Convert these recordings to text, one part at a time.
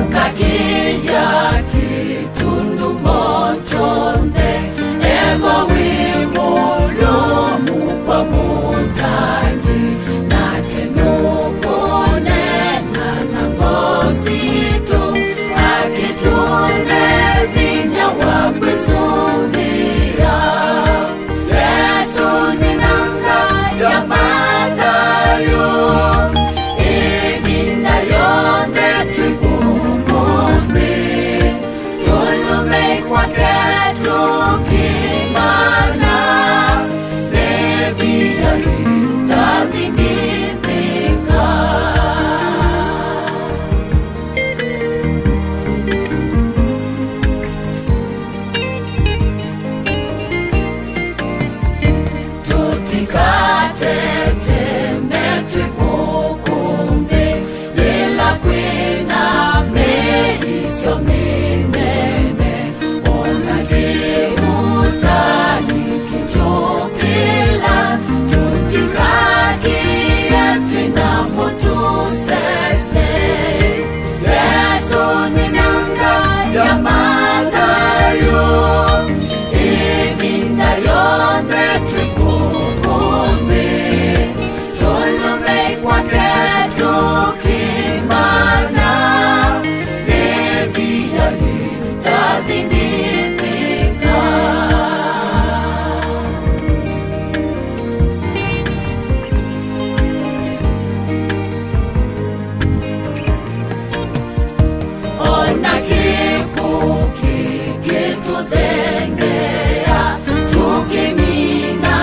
tukakia kitundu mochonde ego wimulumu kwa mutangi na kenukune na ngositu akitune vinya wakwisumbia Yesu ni nanga ya magayo ibina yonde twikukumbi tulume kwa ketu kimana bebia itadhimithika tutikate teme kukumbi ila kwina meisyo minene ona kiutani kichokila tutikakia twina mutusese Yesu ni nanga ya magayo ibina yonde twikukumbi tulume kwa ketu kimana bebia itadhimithika ona kikuki kitudhengea tukimina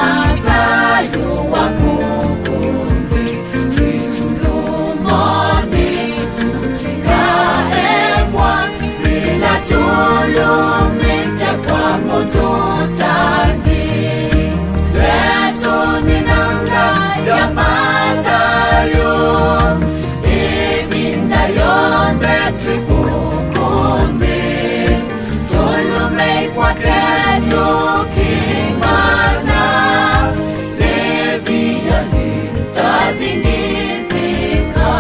thayu wa kukumbi kitulumoni tutikaemwa ila tulumite kwa mututangi Yesu ni nanga ya magayo ibina yonde twikukumbi tulume kwa ketu kimana bebia itadhimithika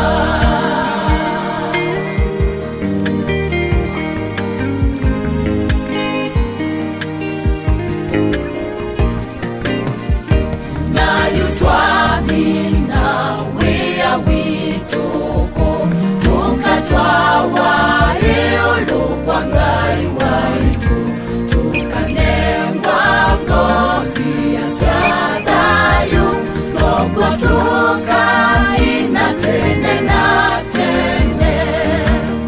nayutwamina wia wituko tukatwawa iulukwangai waitu tukanengwa ngofia sadhayu nokutuka inatene na tene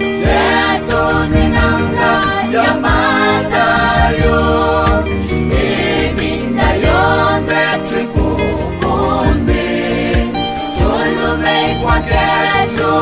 Yesu ni nanga ya magayo ibina yonde twikukumbi tulume kwa ketu